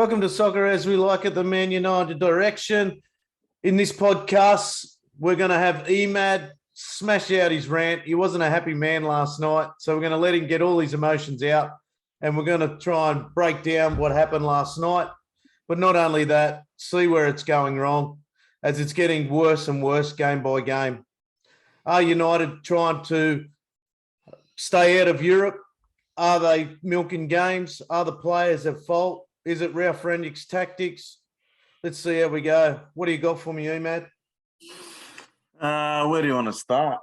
Welcome to Soccer As We Like It, the Man United direction. In this podcast, we're going to have Emad smash out his rant. He wasn't a happy man last night, so we're going to let him get all his emotions out, and we're going to try and break down what happened last night. But not only that, see where it's going wrong, as it's getting worse and worse game by game. Are United trying to stay out of Europe? Are they milking games? Are the players at fault? Is it Ralph Rangnick's tactics? Let's see how we go. What do you got for me, Emad? Where do you want to start?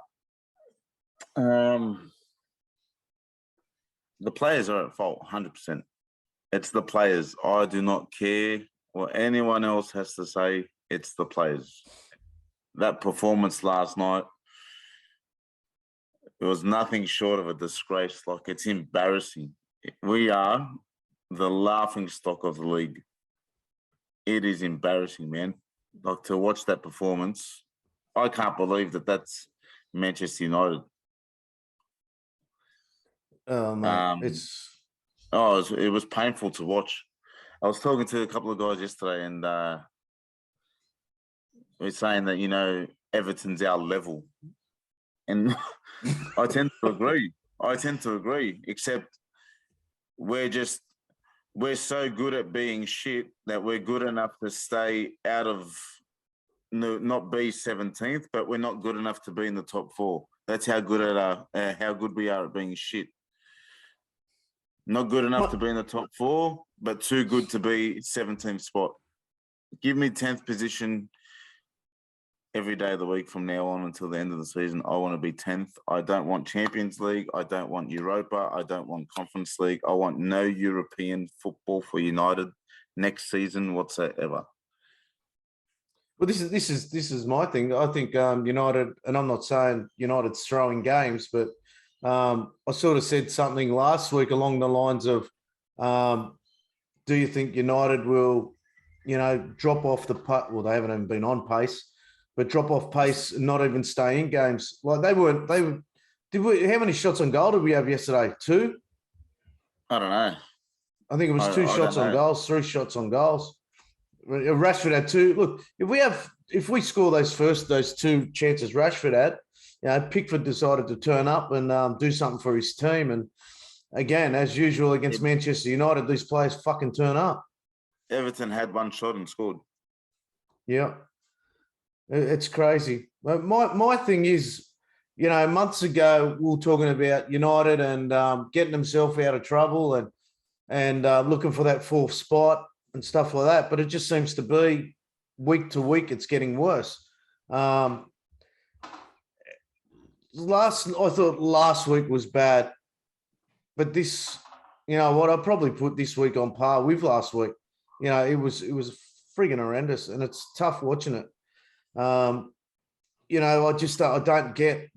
The players are at fault, 100%. It's the players. I do not care what anyone else has to say. It's the players. That performance last night, it was nothing short of a disgrace. Like, it's embarrassing. We are the laughing stock of the league. It is embarrassing, man. Like, to watch that performance, I can't believe that that's Manchester United. Oh, man, it was painful to watch. I was talking to a couple of guys yesterday, and we're saying that, Everton's our level. And I tend to agree. Except we're so good at being shit that we're good enough to stay out of, not be 17th, but we're not good enough to be in the top four. That's how good how good we are at being shit. Not good enough to be in the top four, but too good to be 17th spot. Give me 10th position every day of the week from now on until the end of the season. I want to be 10th. I don't want Champions League. I don't want Europa. I don't want Conference League. I want no European football for United next season whatsoever. Well, this is my thing. I think United, and I'm not saying United's throwing games, but I sort of said something last week along the lines of, do you think United will, drop off the putt? Well, they haven't even been on pace, but drop off pace and not even stay in games. Like how many shots on goal did we have yesterday? 2? I don't know. I think it was 2 shots on goals, 3 shots on goals. Rashford had 2. Look, if we score those 2 chances Rashford had, Pickford decided to turn up and do something for his team. And again, as usual against Manchester United, these players fucking turn up. Everton had 1 shot and scored. Yeah, it's crazy. My thing is, months ago we were talking about United and getting themselves out of trouble and looking for that 4th spot and stuff like that. But it just seems to be week to week, it's getting worse. I thought last week was bad, but this, I'd probably put this week on par with last week. It was friggin' horrendous, and it's tough watching it. I don't get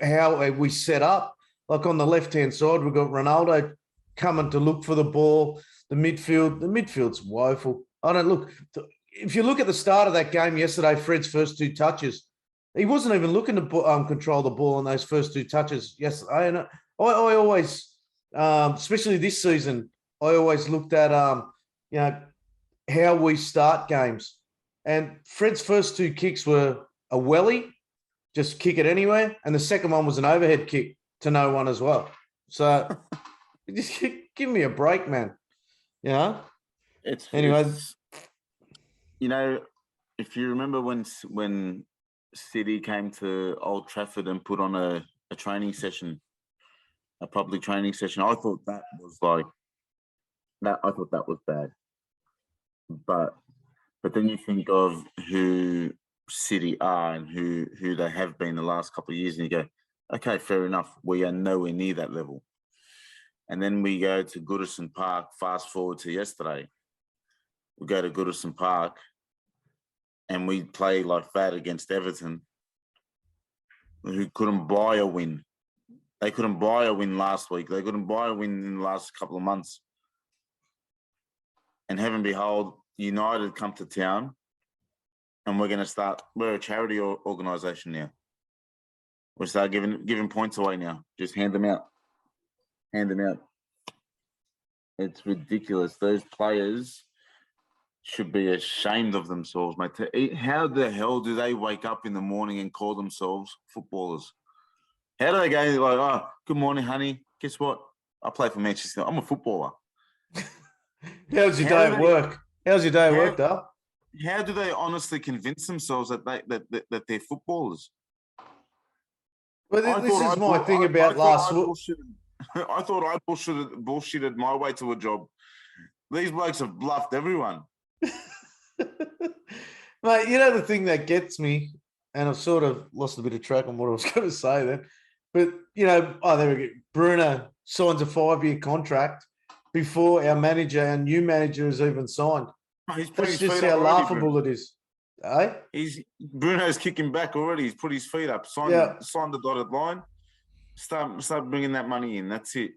how we set up. Like on the left-hand side, we've got Ronaldo coming to look for the ball. The midfield's woeful. If you look at the start of that game yesterday, Fred's first 2 touches, he wasn't even looking to control the ball on those first 2 touches yesterday. And I always, especially this season, I always looked at, how we start games. And Fred's first 2 kicks were a welly, just kick it anywhere. And the second one was an overhead kick to no one as well. So just give me a break, man. If you remember when City came to Old Trafford and put on a training session, a public training session, I thought that was bad. But then you think of who City are and who they have been the last couple of years, and you go, okay, fair enough. We are nowhere near that level. And then we go to Goodison Park, fast forward to yesterday. We go to Goodison Park and we play like that against Everton, who couldn't buy a win. They couldn't buy a win last week. They couldn't buy a win in the last couple of months. And heaven behold, United come to town and we're a charity organisation now. We'll start giving points away now. Just hand them out. It's ridiculous. Those players should be ashamed of themselves, mate. How the hell do they wake up in the morning and call themselves footballers? How do they go like, oh, good morning, honey. Guess what? I play for Manchester. I'm a footballer. How's your day at work? How's your day at work, Dale? How do they honestly convince themselves that they're footballers? Well, this is my thing about last week. I thought I bullshitted my way to a job. These blokes have bluffed everyone. Mate, you know the thing that gets me, and I've sort of lost a bit of track on what I was going to say then, but, you know, there we go. Bruno signs a 5-year contract before our new manager is even signed. That's just how laughable it is. Eh? Bruno's kicking back already. He's put his feet up, signed the dotted line, start bringing that money in. That's it.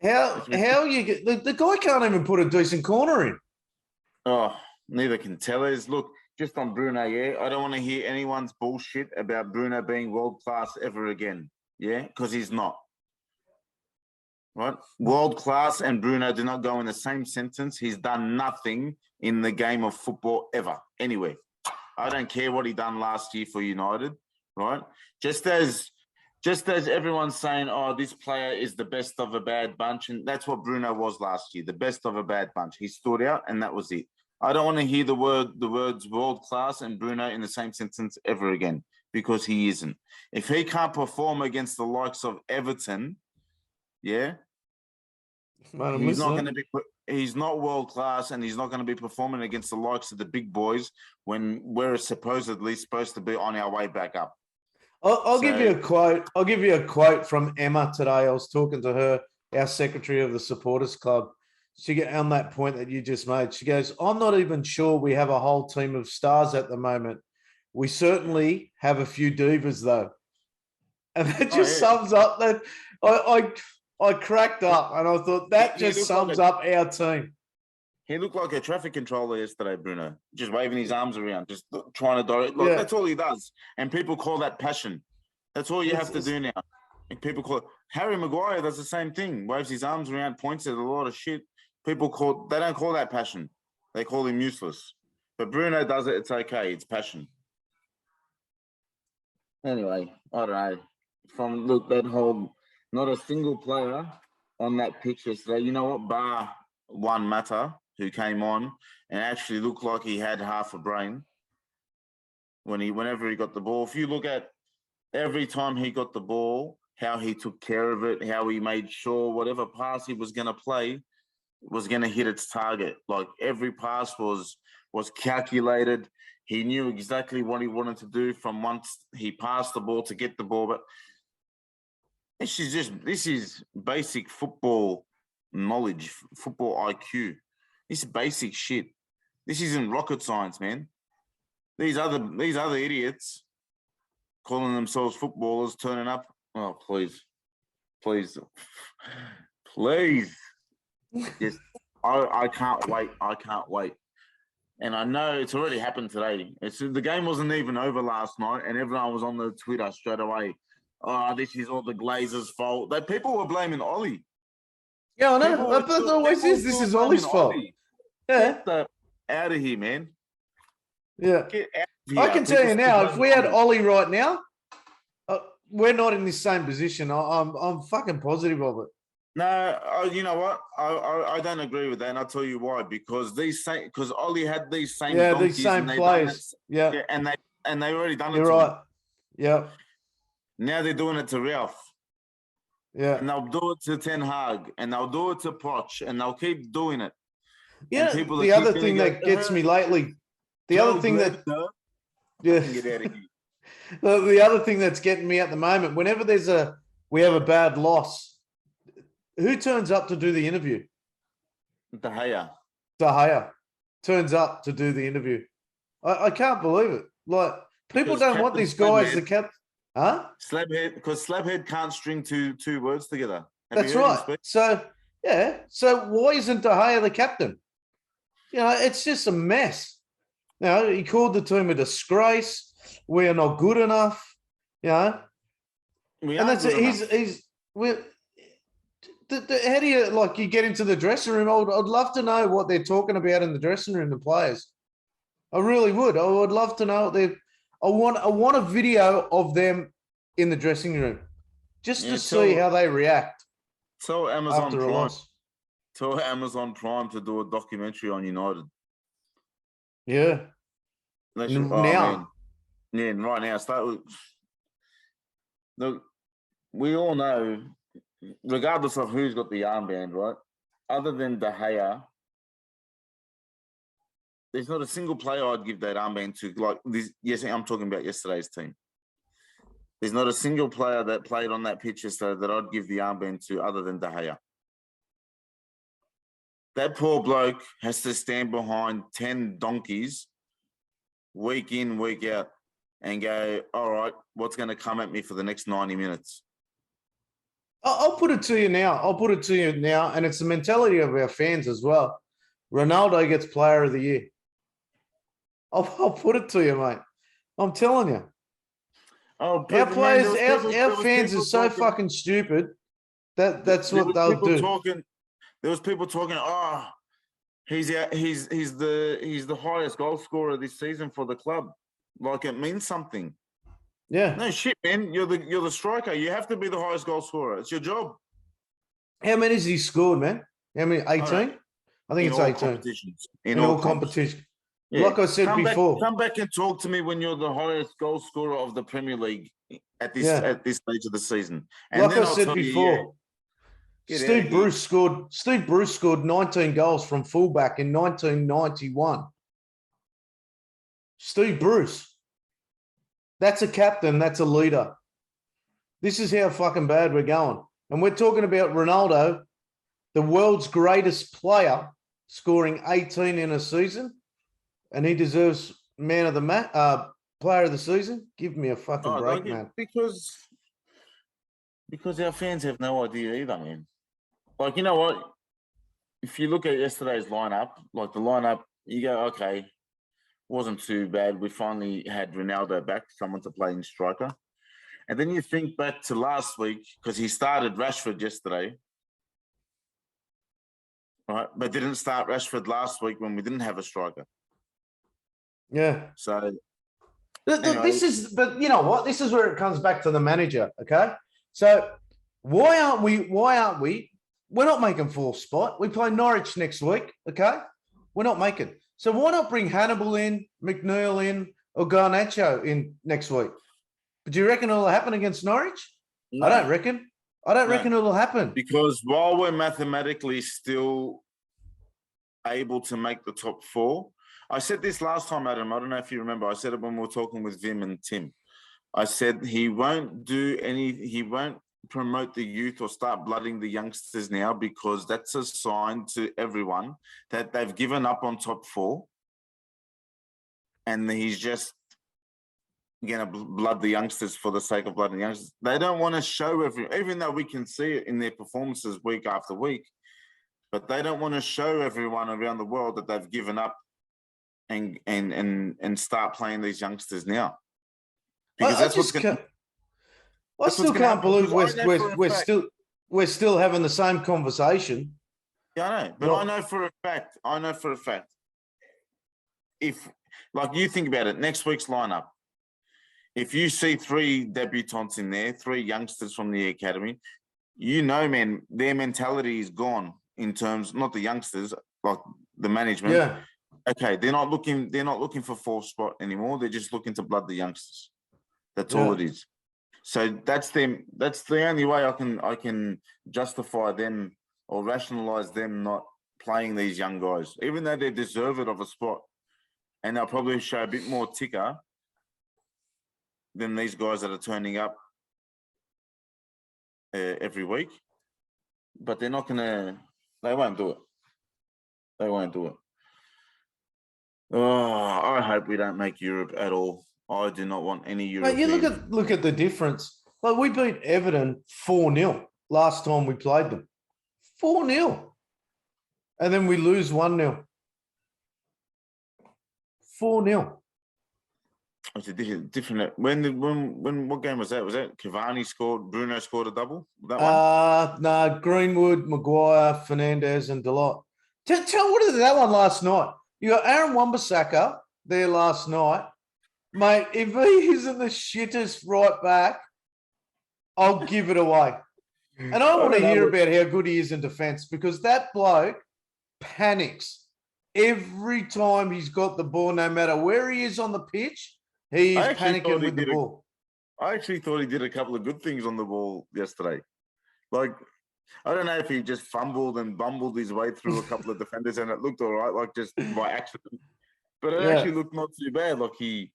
How you get the guy can't even put a decent corner in. Oh, neither can Tellers. Look, just on Bruno, yeah, I don't want to hear anyone's bullshit about Bruno being world class ever again. Yeah, because he's not. Right? World class and Bruno do not go in the same sentence. He's done nothing in the game of football ever, anywhere. I don't care what he done last year for United, right? Just as everyone's saying, oh, this player is the best of a bad bunch, and that's what Bruno was last year, the best of a bad bunch. He stood out, and that was it. I don't want to hear the words world class and Bruno in the same sentence ever again, because he isn't. If he can't perform against the likes of Everton, yeah, he's not going to be. He's not world class, and he's not going to be performing against the likes of the big boys when we're supposedly supposed to be on our way back up. I'll give you a quote. I'll give you a quote from Emma today. I was talking to her, our secretary of the supporters club. She get on that point that you just made. She goes, "I'm not even sure we have a whole team of stars at the moment. We certainly have a few divas, though." And that just sums up that. I cracked up, and I thought that just sums up our team. He looked like a traffic controller yesterday, Bruno, just waving his arms around, just trying to direct. Look, that's all he does. And people call that passion. That's all you have to do now. And people call it. Harry Maguire does the same thing, waves his arms around, points at a lot of shit. They don't call that passion. They call him useless. But Bruno does it, it's okay. It's passion. Anyway, I don't know. That whole, not a single player on that pitch yesterday. You know what? Bar one Mata, who came on and actually looked like he had half a brain whenever he got the ball. If you look at every time he got the ball, how he took care of it, how he made sure whatever pass he was going to play was going to hit its target. Like every pass was calculated. He knew exactly what he wanted to do from once he passed the ball to get the ball. But this is basic football knowledge, football IQ. This is basic shit. This isn't rocket science, man. These other idiots calling themselves footballers turning up. Oh, please. Yes, I can't wait. I can't wait. And I know it's already happened today. The game wasn't even over last night, and everyone was on the Twitter straight away. Oh, this is all the Glazers' fault. People were blaming Ollie. Yeah, I know. But it always is. This is Ollie's fault. Yeah. Get out of here, man. Yeah. Get out of here. I can tell you now, if we had Ollie right now, we're not in the same position. I'm fucking positive of it. No, you know what? I don't agree with that, and I'll tell you why. Because Ollie had these same these same players. And they already done it. You're right. Yeah. Now they're doing it to Ralph. Yeah. And they'll do it to Ten Hag, and they'll do it to Poch, and they'll keep doing it. Yeah. The other thing that gets me lately, the other thing that get out of here. The other thing that's getting me at the moment, whenever we have a bad loss, who turns up to do the interview? De Gea turns up to do the interview. I can't believe it. Like, people don't want these guys to cap. Huh? Because Slabhead can't string two words together. That's right. So why isn't De Gea the captain? You know, it's just a mess. You know, he called the team a disgrace. We're not good enough. You know, and that's it. The How do you like? You get into the dressing room. I'd love to know what they're talking about in the dressing room. The players, I really would. I would love to know what they. I want a video of them in the dressing room, just to see how they react Tell Amazon after a Prime. loss. Tell Amazon Prime to do a documentary on United. Yeah. Now. Yeah, right now. Start with. Look, we all know, regardless of who's got the armband, right? Other than De Gea, there's not a single player I'd give that armband to. Like this, yes, I'm talking about yesterday's team. There's not a single player that played on that pitch yesterday that I'd give the armband to other than De Gea. That poor bloke has to stand behind 10 donkeys week in, week out and go, all right, what's going to come at me for the next 90 minutes? I'll put it to you now. And it's the mentality of our fans as well. Ronaldo gets player of the year. I'll put it to you, mate. I'm telling you. Oh, our players, our fans are so fucking stupid that's what they'll do. There was people talking, oh, he's the highest goal scorer this season for the club. Like it means something. Yeah. No shit, man. You're the striker. You have to be the highest goal scorer. It's your job. How many has he scored, man? How many? 18? I think it's 18. In all competitions. Yeah. Like I said before. Come back and talk to me when you're the highest goal scorer of the Premier League at this stage of the season. And like I said before, Steve Bruce scored 19 goals from fullback in 1991. Steve Bruce. That's a captain. That's a leader. This is how fucking bad we're going. And we're talking about Ronaldo, the world's greatest player, scoring 18 in a season, and he deserves man of the match, player of the season. Give me a fucking break, man. Because our fans have no idea either, man. Like, you know what? If you look at yesterday's lineup, like the lineup, you go, okay, wasn't too bad. We finally had Ronaldo back, someone to play in striker. And then you think back to last week, because he started Rashford yesterday, right? But didn't start Rashford last week when we didn't have a striker. Yeah. So anyway. But you know what? This is where it comes back to the manager. Okay. So why aren't we? We're not making fourth spot. We play Norwich next week. Okay. We're not making. So why not bring Hannibal in, McNeil in, or Garnacho in next week? But do you reckon it'll happen against Norwich? No. I don't reckon. Reckon it'll happen. Because while we're mathematically still able to make the top four, I said this last time, Adam. I don't know if you remember. I said it when we were talking with Vim and Tim. I said he won't promote the youth or start blooding the youngsters now because that's a sign to everyone that they've given up on top four and he's just going to blood the youngsters for the sake of blooding the youngsters. They don't want to show even though we can see it in their performances week after week, but they don't want to show everyone around the world that they've given up and start playing these youngsters now. Because I still can't believe we're still having the same conversation. Yeah, I know, but I know for a fact. If, like, you think about it, next week's lineup, if you see 3 debutants in there, 3 youngsters from the academy, you know, man, their mentality is gone in terms, not the youngsters, like the management. Yeah. Okay, they're not looking for fourth spot anymore. They're just looking to blood the youngsters. That's all it is. So that's them. That's the only way I can justify them or rationalize them not playing these young guys, even though they deserve it of a spot, and they'll probably show a bit more ticker than these guys that are turning up every week. But they're not gonna. They won't do it. They won't do it. Oh, I hope we don't make Europe at all. I do not want any European. Mate, you look at the difference. Like, we beat Everton 4-0 last time we played them. 4-0. And then we lose 1-0. 4-0. It's a different. When what game was that? Was that Cavani scored? Bruno scored a double. That one. No, Greenwood, Maguire, Fernandez, and Delot. Tell what is that one last night? You got Aaron Wan-Bissaka there last night, mate. If he isn't the shittest right back, I'll give it away. And I want to hear about how good he is in defence, because that bloke panics every time he's got the ball, no matter where he is on the pitch. He's panicking with the ball. I actually thought he did a couple of good things on the ball yesterday. Like, I don't know if he just fumbled and bumbled his way through a couple of defenders and it looked all right, like just by accident. But it actually looked not too bad. Like he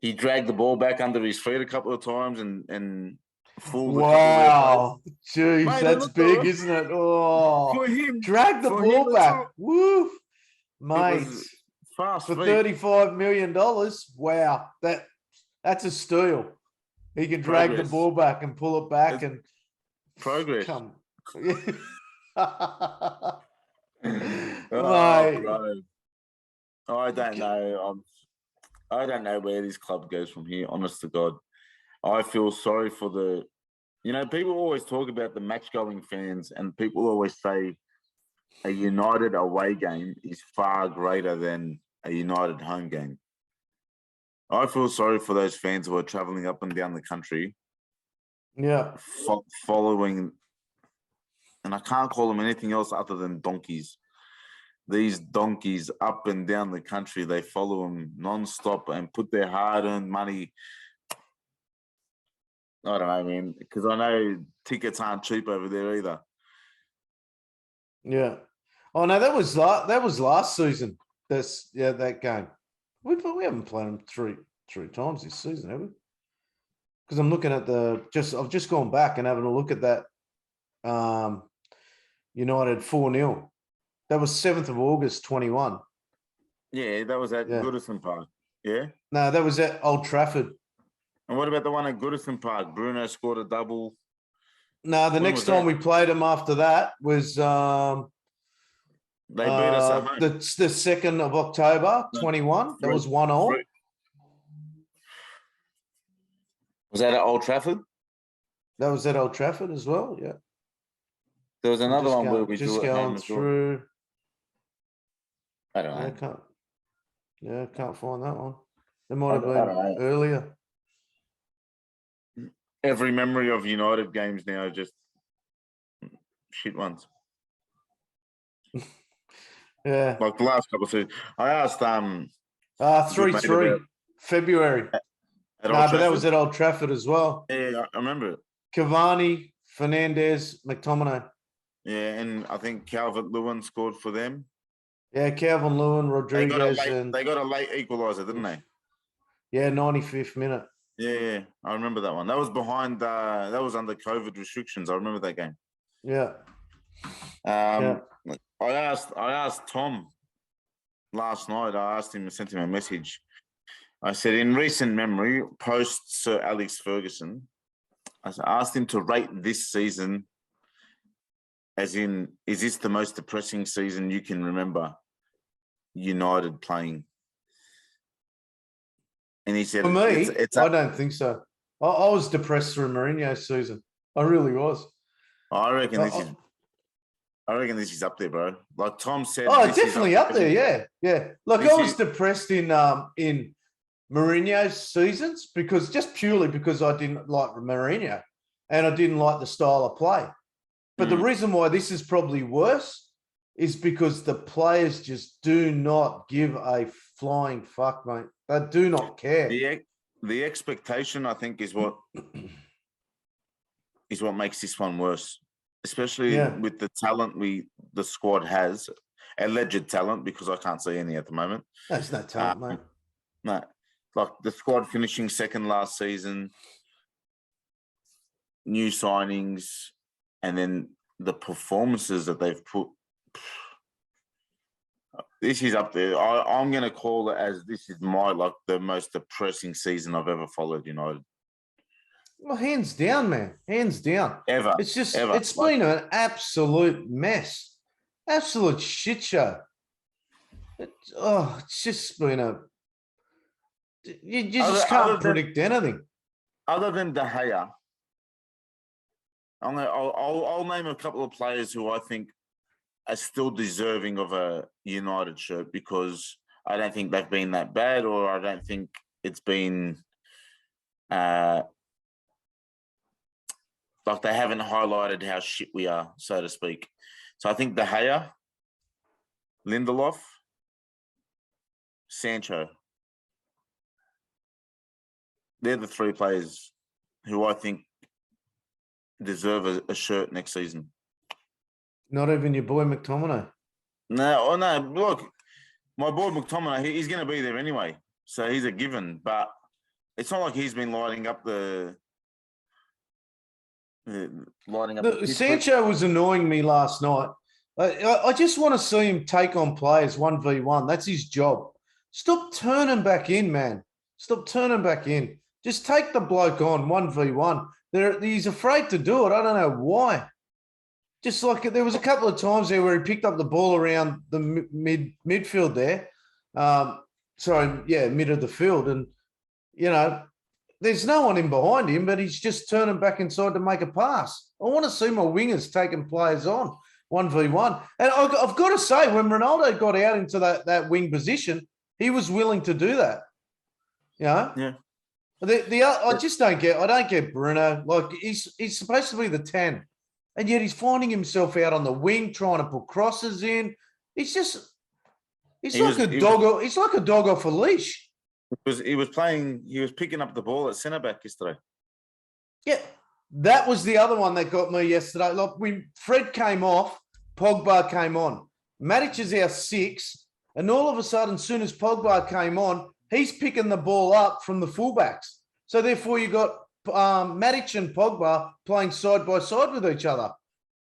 dragged the ball back under his feet a couple of times and fooled. Wow, jeez, mate, that's big, right, isn't it? Oh, for him, drag the ball back. Woo, mate. Fast for $35 million. Wow, that's a steal. He can drag the ball back and pull it back and progress. Come. Oh, bro. I don't know. I don't know where this club goes from here, honest to God. I feel sorry for people always talk about the match-going fans, and people always say a United away game is far greater than a United home game. I feel sorry for those fans who are traveling up and down the country. Yeah. Following, and I can't call them anything else other than donkeys. These donkeys up and down the country, they follow them non-stop and put their hard-earned money. I don't know, man, because I know tickets aren't cheap over there either. Yeah. Oh no, that was last season. That game. We haven't played them three times this season, have we? Because I'm looking at I've just gone back and having a look at that. United 4-0. That was 7th of August, 21. Yeah, that was at Goodison Park. Yeah. No, that was at Old Trafford. And what about the one at Goodison Park? Bruno scored a double. No, the next time we played them after that was they beat us at home. The 2nd of October, 21. That was 1-1. Was that at Old Trafford? That was at Old Trafford as well, yeah. There was another one where we just going through. I don't know. I can't find that one. It might have been earlier. Every memory of United games now are just shit ones. Yeah. Like the last couple of seasons. I asked 3-3 February. No, but that was at Old Trafford as well. Yeah, I remember it. Cavani, Fernandez, McTominay. Yeah, and I think Calvert-Lewin scored for them. Yeah, Calvert-Lewin, Rodriguez. They got a late equaliser, didn't they? Yeah, 95th minute. Yeah, I remember that one. That was behind. That was under COVID restrictions. I remember that game. Yeah. I asked Tom last night. I sent him a message. I said, in recent memory, post Sir Alex Ferguson, I asked him to rate this season. As in, is this the most depressing season you can remember United playing? And he said, for me, I don't think so. I was depressed through Mourinho's season. I really was. I reckon this is up there, bro. Like Tom said. Oh, definitely up there. Yeah. Like I was depressed in Mourinho's seasons just purely because I didn't like Mourinho and I didn't like the style of play. But the reason why this is probably worse is because the players just do not give a flying fuck, mate. They do not care. The expectation, I think, is what makes this one worse, especially with the talent the squad has, alleged talent, because I can't see any at the moment. There's no talent, mate. No, like the squad finishing second last season, new signings, and then the performances that they've put. This is up there. I'm going to call it as this is the most depressing season I've ever followed United. Well, hands down, man. Hands down. Ever. It's been an absolute mess. Absolute shit show. It's just been You just can't predict anything. Other than De Gea, I'll name a couple of players who I think are still deserving of a United shirt because I don't think they've been that bad, or I don't think it's been like they haven't highlighted how shit we are, so to speak. So I think De Gea, Lindelof, Sancho. They're the three players who I think deserve a shirt next season. Not even your boy McTominay. No, look, my boy McTominay, he's going to be there anyway. So he's a given. But it's not like he's been lighting up the Sancho was annoying me last night. I just want to see him take on players 1v1. That's his job. Stop turning back in, man. Stop turning back in. Just take the bloke on 1v1. He's afraid to do it. I don't know why. Just like there was a couple of times there where he picked up the ball around the midfield there. Mid of the field. And, there's no one in behind him, but he's just turning back inside to make a pass. I want to see my wingers taking players on 1v1. And I've got to say, when Ronaldo got out into that wing position, he was willing to do that. Yeah. I just don't get Bruno. Like he's supposed to be the 10, and yet he's finding himself out on the wing trying to put crosses in. He's like a dog off a leash. He was picking up the ball at centre back yesterday. Yeah, that was the other one that got me yesterday. Like when Fred came off, Pogba came on. Matic is our 6, and all of a sudden, as soon as Pogba came on, he's picking the ball up from the fullbacks. So therefore, you got Matic and Pogba playing side by side with each other,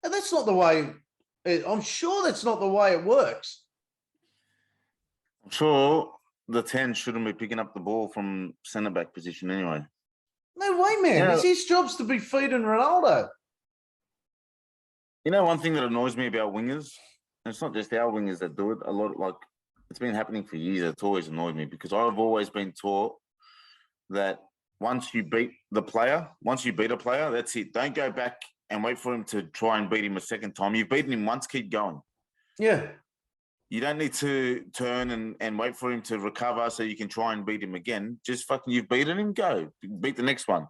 and that's not the way. I'm sure that's not the way it works. I'm sure the 10 shouldn't be picking up the ball from centre back position anyway. No way, man. It's his job's to be feeding Ronaldo. One thing that annoys me about wingers, and it's not just our wingers that do it. A lot, like it's been happening for years. It's always annoyed me because I've always been taught that once you beat a player, that's it. Don't go back and wait for him to try and beat him a second time. You've beaten him once, keep going. Yeah. You don't need to turn and wait for him to recover so you can try and beat him again. Just you've beaten him, go. Beat the next one.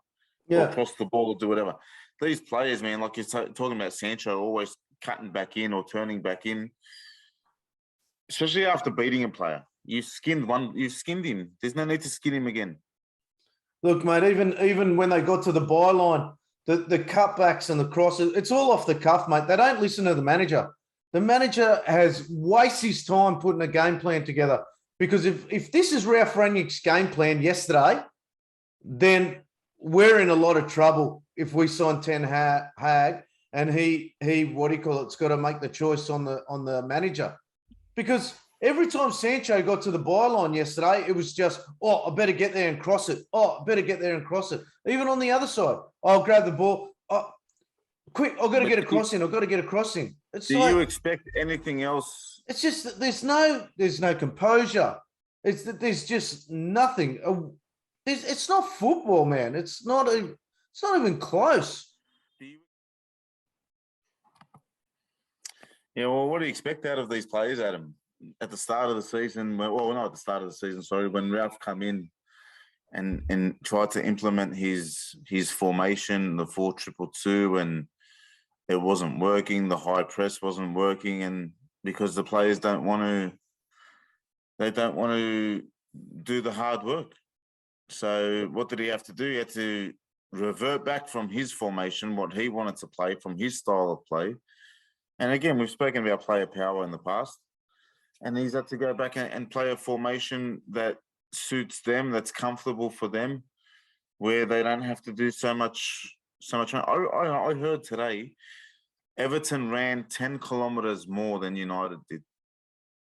Yeah. Or cross the ball or do whatever. These players, man, like you're talking about Sancho, always cutting back in or turning back in. Especially after beating a player. You've skinned him. There's no need to skin him again. Look, mate, even when they got to the byline, the cutbacks and the crosses, it's all off the cuff, mate. They don't listen to the manager. The manager has wasted his time putting a game plan together because if this is Ralph Rangnick's game plan yesterday, then we're in a lot of trouble if we sign Ten Hag and he it's got to make the choice on the manager. Because every time Sancho got to the byline yesterday, it was just, I better get there and cross it. I better get there and cross it. Even on the other side, I'll grab the ball. Quick, I've got to get a crossing. I've got to get a crossing. Do you expect anything else? It's just that there's no composure. It's that there's just nothing. It's not football, man. It's not even close. Yeah, well, what do you expect out of these players, Adam? At the start of the season, well, not at the start of the season, sorry, when Ralph come in and tried to implement his formation, the 4-2-2, and it wasn't working, the high press wasn't working, and because the players don't want to do the hard work. So what did he have to do? He had to revert back from his formation, what he wanted to play, from his style of play. And again, we've spoken about player power in the past, and he's had to go back and play a formation that suits them, that's comfortable for them, where they don't have to do so much. I heard today, Everton ran 10 kilometers more than United did.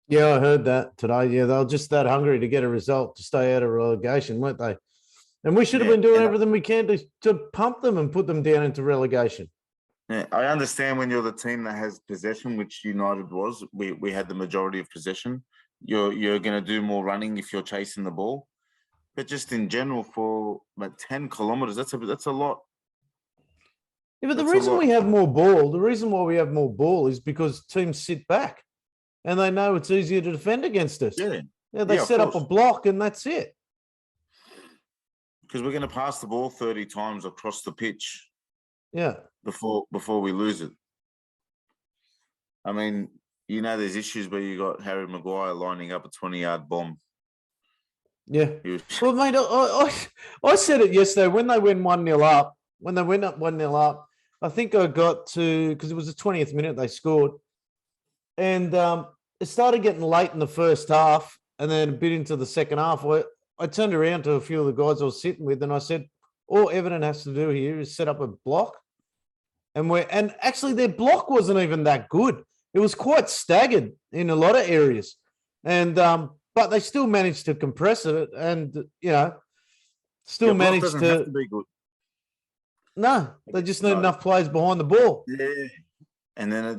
Yeah, I heard that today. Yeah, they were just that hungry to get a result to stay out of relegation, weren't they? And we should have been doing everything we can to pump them and put them down into relegation. Yeah, I understand when you're the team that has possession, which United was. We had the majority of possession. You're going to do more running if you're chasing the ball. But just in general, for like 10 kilometers, that's a lot. Yeah, but the That's a reason lot. we have more ball, the reason why we have more ball is because teams sit back and they know it's easier to defend against us. Yeah. Yeah, they Yeah, of set up a course. block and that's it. Because we're going to pass the ball 30 times across the pitch Yeah. before we lose it. I mean, you know, there's issues where you got Harry Maguire lining up a 20-yard bomb. Yeah. He was- Well, mate, I said it yesterday when they went 1-0 up, when they went up 1-0 up, I think I got to, because it was the 20th minute they scored. And it started getting late in the first half and then a bit into the second half. I turned around to a few of the guys I was sitting with and I said, all Everton has to do here is set up a block. And actually their block wasn't even that good. It was quite staggered in a lot of areas. And but they still managed to compress it and, you know, still Your block managed doesn't to. have to be good. No, they just need No. enough players behind the ball. Yeah. And then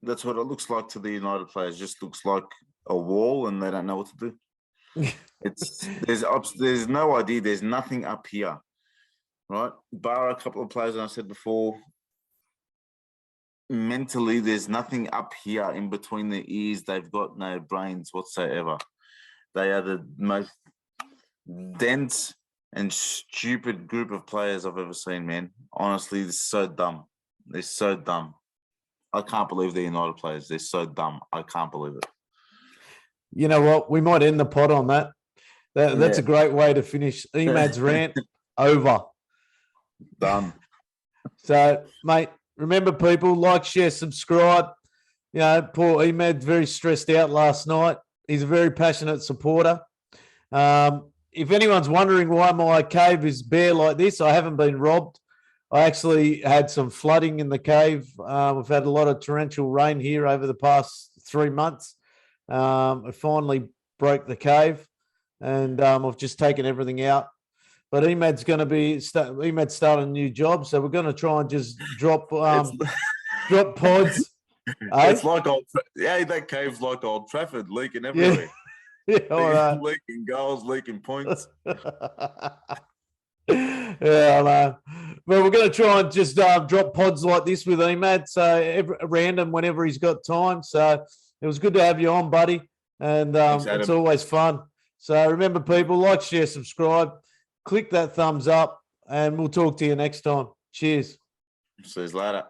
that's what it looks like to the United players. It just looks like a wall and they don't know what to do. There's no idea. There's nothing up here, right? Bar a couple of players, and I said before, mentally, there's nothing up here in between their ears. They've got no brains whatsoever. They are the most dense and stupid group of players I've ever seen, man. Honestly, they're so dumb. They're so dumb. I can't believe they're United players. They're so dumb. I can't believe it. You know what? We might end the pod on that. That's a great way to finish. Emad's rant over. Done. So, mate, remember, people, like, share, subscribe. You know, poor Emad, very stressed out last night. He's a very passionate supporter. If anyone's wondering why my cave is bare like this, I haven't been robbed. I actually had some flooding in the cave. We've had a lot of torrential rain here over the past 3 months. I finally broke the cave, and I've just taken everything out. But Emad's going to Emad's starting a new job, so we're going to try and just drop drop pods. It's like that cave's like Old Trafford, leaking everywhere. Yeah, all right. Leaking goals, leaking points. Yeah, I know. Well, we're going to try and just drop pods like this with Emad, so random whenever he's got time. So it was good to have you on, buddy, and it's always fun. So remember, people, like, share, subscribe, click that thumbs up, and we'll talk to you next time. Cheers. See you later.